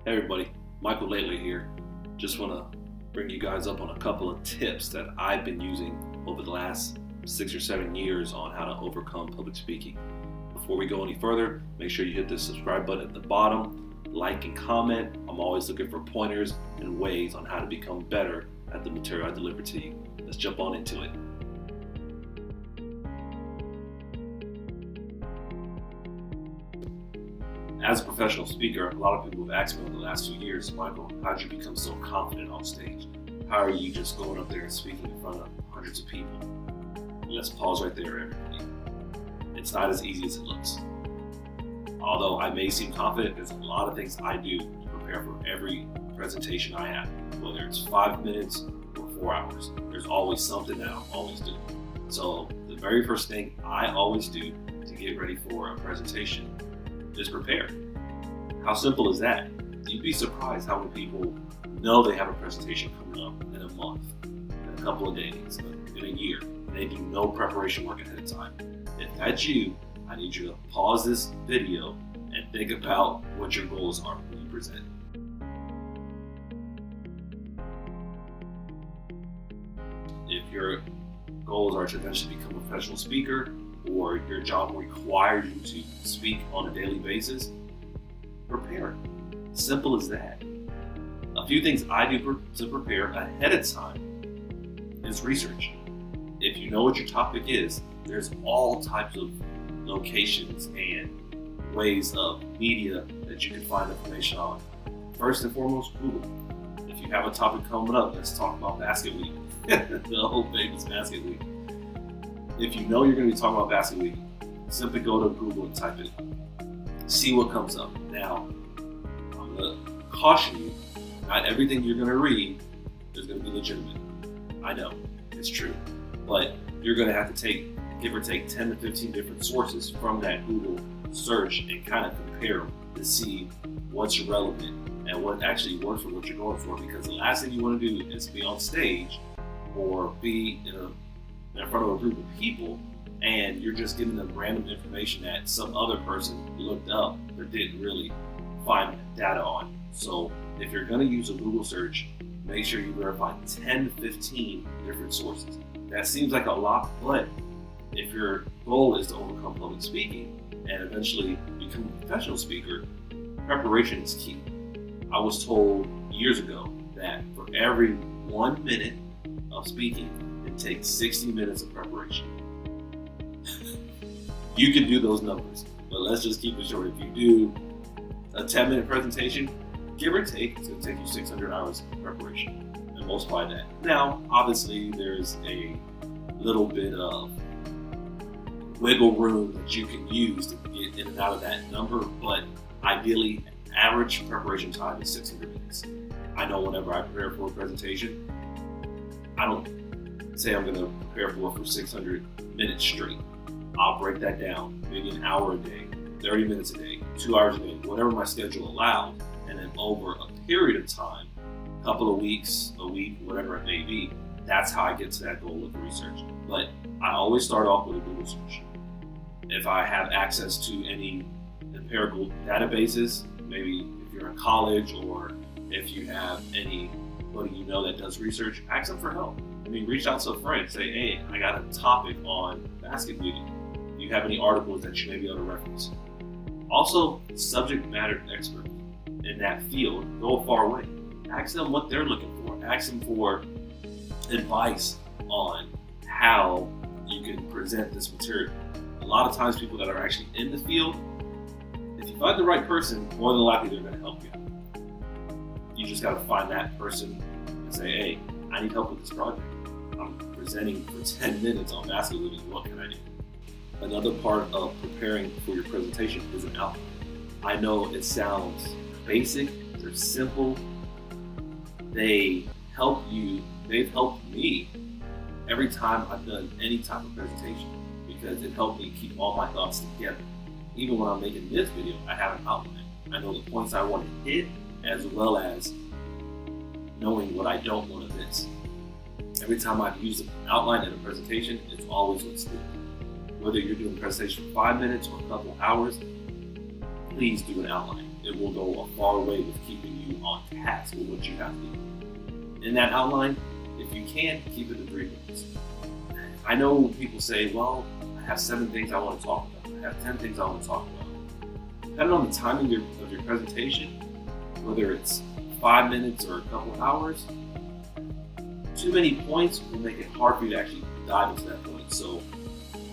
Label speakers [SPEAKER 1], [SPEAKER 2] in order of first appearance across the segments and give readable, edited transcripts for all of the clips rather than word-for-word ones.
[SPEAKER 1] Hey everybody, Michael Laidler here. Just want to bring you guys up on a couple of tips that I've been using over the last 6 or 7 years on how to overcome public speaking. Before we go any further, make sure you hit the subscribe button at the bottom, like and comment. I'm always looking for pointers and ways on how to become better at the material I deliver to you. Let's jump on into it. As a professional speaker, a lot of people have asked me over the last few years, Michael, how did you become so confident on stage? How are you just going up there and speaking in front of hundreds of people? Let's pause right there, everybody. It's not as easy as it looks. Although I may seem confident, there's a lot of things I do to prepare for every presentation I have, whether it's 5 minutes or 4 hours. There's always something that I'll always do. So the very first thing I always do to get ready for a presentation is prepare. How simple is that? You'd be surprised how many people know they have a presentation coming up in a month, in a couple of days, in a year, and they do no preparation work ahead of time. If that's you, I need you to pause this video and think about what your goals are when you present. If your goals are to eventually become a professional speaker, or your job requires you to speak on a daily basis, prepare. Simple as that. A few things I do to prepare ahead of time is research. If you know what your topic is, there's all types of locations and ways of media that you can find information on. First and foremost, Google. If you have a topic coming up, let's talk about Basket Week, the whole famous Basket Week. If you know you're going to be talking about Basket Week, simply go to Google and type it. See what comes up. Now, I'm going to caution you, not everything you're going to read is going to be legitimate. I know, it's true. But you're going to have to give or take 10 to 15 different sources from that Google search and kind of compare them to see what's relevant and what actually works for what you're going for. Because the last thing you want to do is be on stage or be in front of a group of people and you're just giving them random information that some other person looked up but didn't really find data on. So if you're going to use a Google search, make sure you verify 10 to 15 different sources. That seems like a lot, but if your goal is to overcome public speaking and eventually become a professional speaker, preparation is key. I was told years ago that for every 1 minute of speaking, it takes 60 minutes of preparation. You can do those numbers, but let's just keep it short. If you do a 10-minute presentation, give or take, it's going to take you 600 hours of preparation, and multiply that. Now, obviously, there's a little bit of wiggle room that you can use to get in and out of that number, but ideally, average preparation time is 600 minutes. I know whenever I prepare for a presentation, I don't say I'm going to prepare for 600 minutes straight. I'll break that down, maybe an hour a day, 30 minutes a day, 2 hours a day, whatever my schedule allows. And then over a period of time, a couple of weeks, a week, whatever it may be, that's how I get to that goal of research. But I always start off with a Google search. If I have access to any empirical databases, maybe if you're in college or if you have anybody you know that does research, ask them for help. I mean, reach out to a friend, say, hey, I got a topic on Basket Week. Do you have any articles that you may be able to reference? Also, subject matter experts in that field go a far way. Ask them what they're looking for. Ask them for advice on how you can present this material. A lot of times people that are actually in the field, if you find the right person, more than likely they're going to help you out. You just got to find that person and say, hey, I need help with this project. I'm presenting for 10 minutes on Basket Week. What can I do? Another part of preparing for your presentation is an outline. I know it sounds basic, they're simple, they help you, they've helped me every time I've done any type of presentation because it helped me keep all my thoughts together. Even when I'm making this video, I have an outline. I know the points I want to hit as well as knowing what I don't want to miss. Every time I've used an outline in a presentation, it's always what's good. Whether you're doing a presentation for 5 minutes or a couple hours, please do an outline. it will go a far way with keeping you on task with what you have to do. In that outline, if you can, keep it to 3 minutes. I know people say, well, I have 7 things I want to talk about. I have 10 things I want to talk about. Depending on the timing of your presentation, whether it's 5 minutes or a couple of hours, too many points will make it hard for you to actually dive into that point. So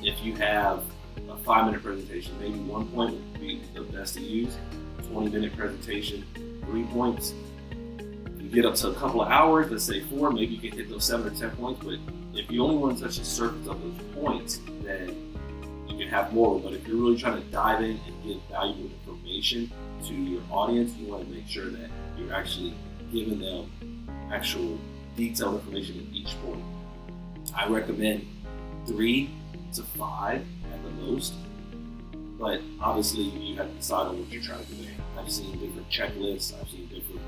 [SPEAKER 1] if you have a 5-minute presentation, maybe 1 point would be the best to use. 20-minute presentation, 3 points. If you get up to a couple of hours, let's say 4, maybe you can hit those 7 or 10 points. But if you only want to touch the surface of those points, then you can have more. But if you're really trying to dive in and give valuable information to your audience, you want to make sure that you're actually giving them actual detailed information in each point. I recommend 3 to 5 at the most, but obviously you have to decide on what you're trying to convey. I've seen different checklists, I've seen different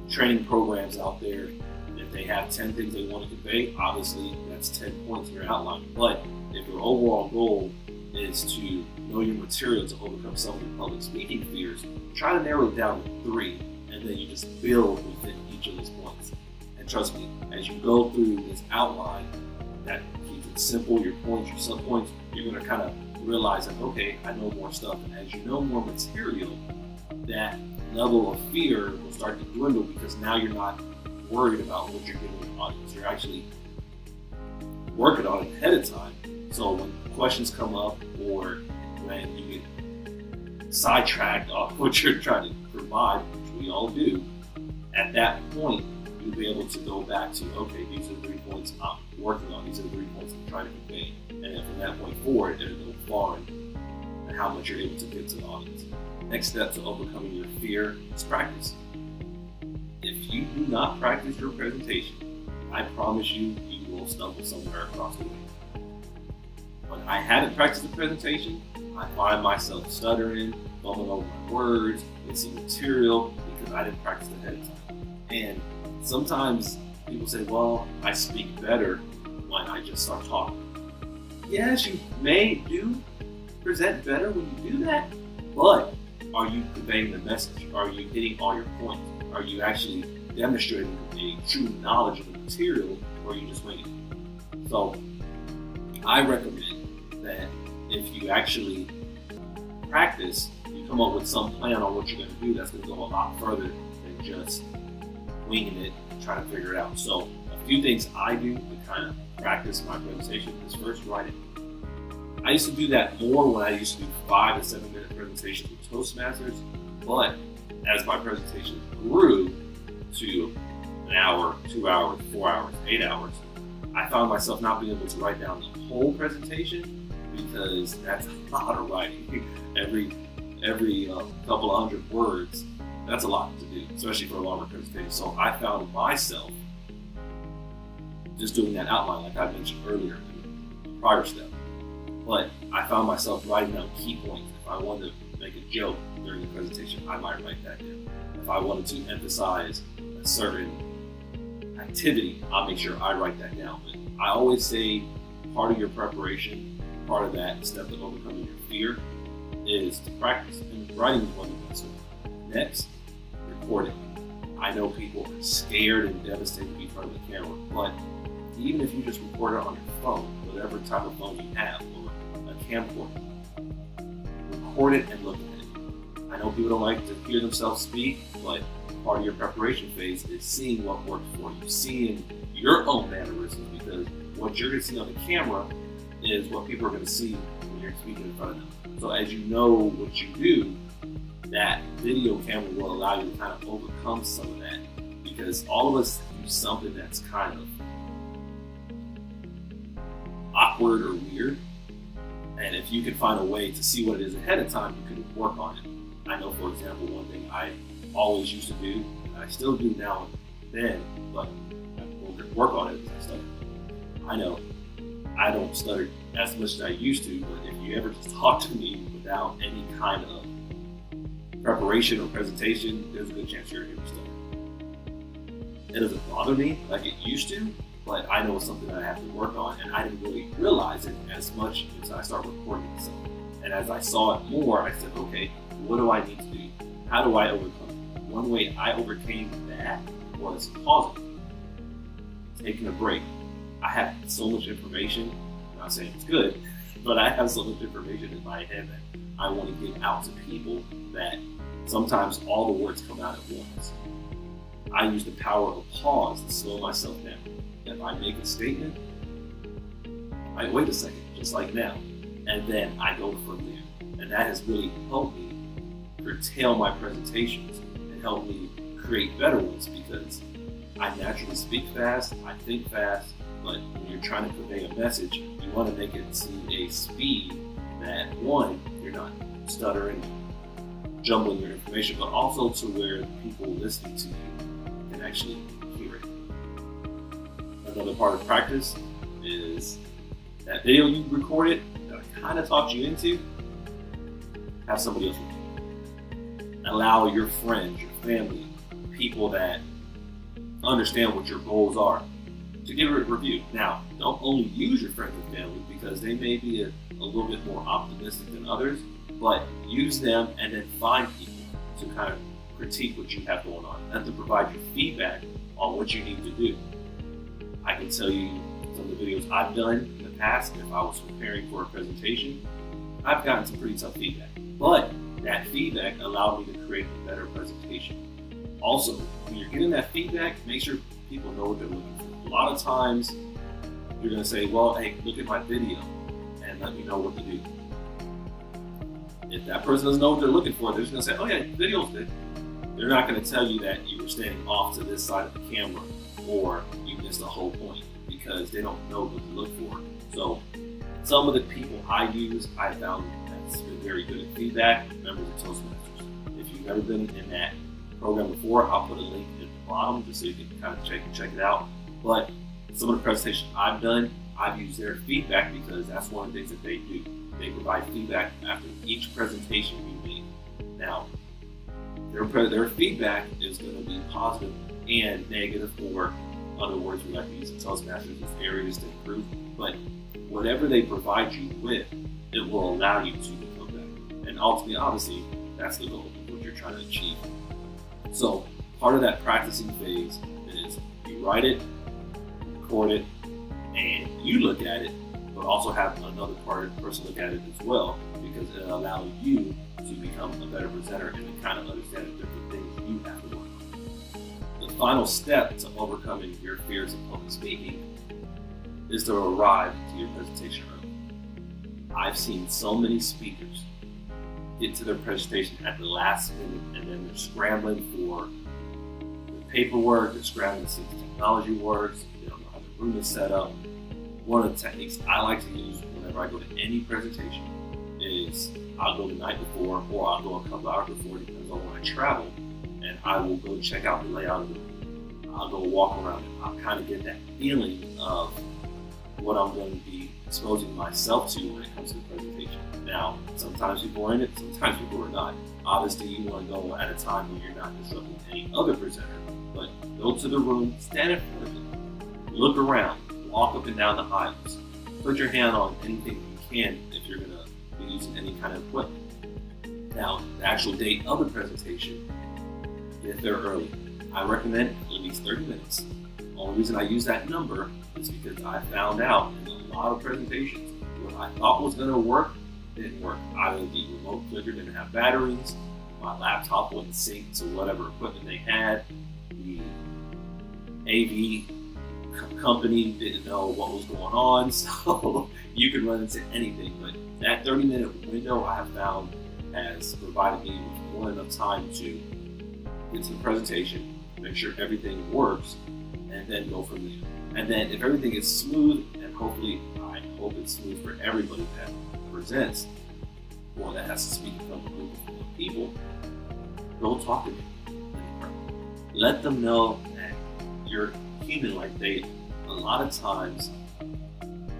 [SPEAKER 1] training programs out there. If they have 10 things they want to convey, obviously that's 10 points in your outline. But if your overall goal is to know your material to overcome some of your public speaking fears, try to narrow it down to 3, and then you just build within each of those points. And trust me, as you go through this outline, that keeps it simple, your points, your sub-points, you're going to kind of realize that, okay, I know more stuff. And as you know more material, that level of fear will start to dwindle, because now you're not worried about what you're giving your audience. You're actually working on it ahead of time. So when questions come up, or when you get sidetracked off what you're trying to provide, which we all do, at that point, you'll be able to go back to, okay, these are the 3 points I'm working on, these are the 3 points I'm trying to convey. And then from that point forward, it'll go far in how much you're able to get to the audience. Next step to overcoming your fear is practice. If you do not practice your presentation, I promise you, you will stumble somewhere across the way. When I haven't practiced the presentation, I find myself stuttering, bumming over my words, missing material, because I didn't practice ahead of time. And sometimes people say, well, I speak better when I just start talking. Yes, you may do present better when you do that, but are you conveying the message? Are you hitting all your points? Are you actually demonstrating a true knowledge of the material, or are you just winging it? So I recommend that if you actually practice, you come up with some plan on what you're going to do that's going to go a lot further than just winging it and trying to figure it out. So a few things I do to kind of practice my presentation is first, write it. I used to do that more when I used to do 5 to 7 minute presentations with Toastmasters, but as my presentation grew to an hour, 2 hours, 4 hours, 8 hours, I found myself not being able to write down the whole presentation, because that's a lot of writing. Every couple of hundred words, that's a lot to do, especially for a longer presentation. So I found myself just doing that outline, like I mentioned earlier in the prior step. But I found myself writing down key points. If I wanted to make a joke during the presentation, I might write that down. If I wanted to emphasize a certain activity, I'll make sure I write that down. But I always say part of your preparation, part of that step of overcoming your fear, is to practice. And writing is one of the best. Next, record it. I know people are scared and devastated to be in front of the camera, but even if you just record it on your phone, whatever type of phone you have, or a camcorder, record it and look at it. I know people don't like to hear themselves speak, but part of your preparation phase is seeing what works for you, seeing your own mannerisms, because what you're going to see on the camera is what people are going to see when you're speaking in front of them. So as you know what you do, that video camera will allow you to kind of overcome some of that, because all of us do something that's kind of awkward or weird, and if you can find a way to see what it is ahead of time, you can work on it. I know, for example, one thing I always used to do, and I still do now and then, but I will work on it as I stutter. I know I don't stutter as much as I used to, but if you ever just talk to me without any kind of preparation or presentation, there's a good chance you're going to stutter. It doesn't bother me like it used to, but I know it's something that I have to work on, and I didn't really realize it as much until I started recording myself. And as I saw it more, I said, okay, what do I need to do How do I overcome it? One way I overcame that was pausing, taking a break. I have so much information. I'm not saying it's good, but I have so much information in my head that I want to get out to people that sometimes all the words come out at once. I use the power of pause to slow myself down. If I make a statement, I wait a second, just like now, and then I go from there. And that has really helped me curtail my presentations and help me create better ones, because I naturally speak fast, I think fast, but when you're trying to convey a message, you want to make it to a speed that, one, you're not stuttering, jumbling your information, but also to where people listening to you can actually hear it. Another part of practice is that video you recorded that I kind of talked you into, have somebody else record. Allow your friends, your family, people that understand what your goals are to give it a review. Now, don't only use your friends and family because they may be a little bit more optimistic than others, but use them and then find people to kind of critique what you have going on and to provide you feedback on what you need to do. I can tell you some of the videos I've done in the past, if I was preparing for a presentation, I've gotten some pretty tough feedback. But that feedback allowed me to create a better presentation. Also, when you're getting that feedback, make sure people know what they're looking for. A lot of times, you're going to say, well, hey, look at my video and let me know what to do. If that person doesn't know what they're looking for, they're just going to say, oh yeah, the video's good. They're not going to tell you that you were standing off to this side of the camera or you missed the whole point, because they don't know what to look for. So some of the people I use, I found that's been very good at feedback, members of Toastmasters. If you've never been in that program before, I'll put a link at the bottom just so you can kind of check it out. But some of the presentations I've done, I've used their feedback because that's one of the things that they do. They provide feedback after each presentation you make. Now, their feedback is going to be positive and negative, or other words we like to use in Toastmasters is areas to improve. But whatever they provide you with, it will allow you to become better. And ultimately, obviously, that's the goal of what you're trying to achieve. So part of that practicing phase is you write it, record it, and you look at it, but also have another person look at it as well, because it allows you to become a better presenter and to kind of understand the different things you have to work on. The final step to overcoming your fears of public speaking is to arrive to your presentation early. I've seen so many speakers get to their presentation at the last minute, and then they're scrambling for the paperwork, they're scrambling to see if the technology works, they don't know how the room is set up. One of the techniques I like to use whenever I go to any presentation is I'll go the night before, or I'll go a couple hours before, depends on when I travel, and I will go check out the layout of the room. I'll go walk around it. I'll kind of get that feeling of what I'm going to be exposing myself to when it comes to the presentation. Now, sometimes people are in it, sometimes people are not. Obviously, you want to go at a time when you're not disrupting any other presenter, but go to the room, stand in front of it, look around, walk up and down the aisles, put your hand on anything you can if you're going to be using any kind of equipment. Now, the actual date of the presentation, get there early. I recommend at least 30 minutes. The only reason I use that number is because I found out in a lot of presentations what I thought was going to work didn't work. Either the remote clicker didn't have batteries, my laptop wouldn't sync to whatever equipment they had, the AV company didn't know what was going on, so you could run into anything. But that 30-minute window I have found has provided me with more than enough time to get to the presentation, make sure everything works, and then go from there. And then if everything is smooth, and hopefully I hope it's smooth for everybody that presents or that has to speak in front of a group of people, go talk to them. Let them know that you're human like they. A lot of times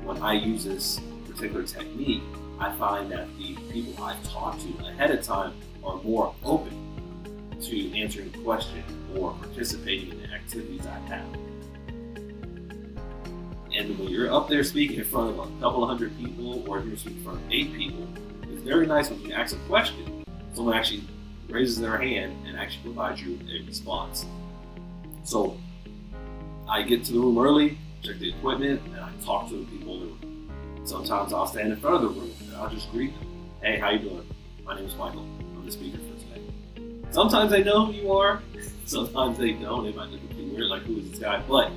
[SPEAKER 1] when I use this particular technique, I find that the people I've talked to ahead of time are more open to answering the question or participating in the activities I have. And when you're up there speaking in front of a couple of hundred people, or if you're speaking in front of 8 people, it's very nice when you ask a question, someone actually raises their hand and actually provides you a response. So I get to the room early, check the equipment, and I talk to the people in the room. Sometimes I'll stand in front of the room and I'll just greet them. Hey, how you doing? My name is Michael. I'm the speaker for today. Sometimes they know who you are. Sometimes they don't. They might look at you weird, like, who is this guy? But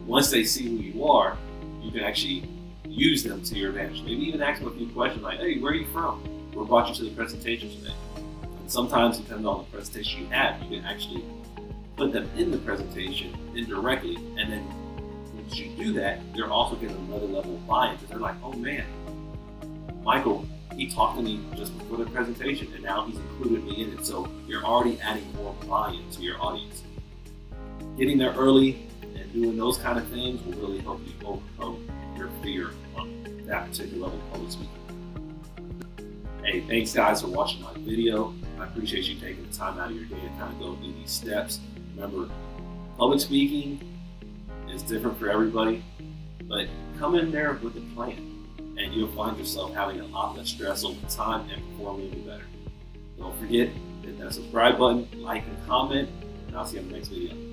[SPEAKER 1] once they see who you are, you can actually use them to your advantage. Maybe even ask them a few questions like, hey, where are you from? What brought you to the presentation today? And sometimes, depending on the presentation you have, you can actually put them in the presentation indirectly. And then once you do that, they're also getting another level of buy-in because they're like, oh man, Michael, he talked to me just before the presentation and now he's included me in it. So you're already adding more buy-in to your audience. Getting there early and doing those kind of things will really help you overcome your fear on that particular level of public speaking. Hey, thanks guys for watching my video. I appreciate you taking the time out of your day to kind of go through these steps. Remember, public speaking is different for everybody, but come in there with a plan and you'll find yourself having a lot less stress over time and performing even better. Don't forget, hit that subscribe button, like and comment, and I'll see you on the next video.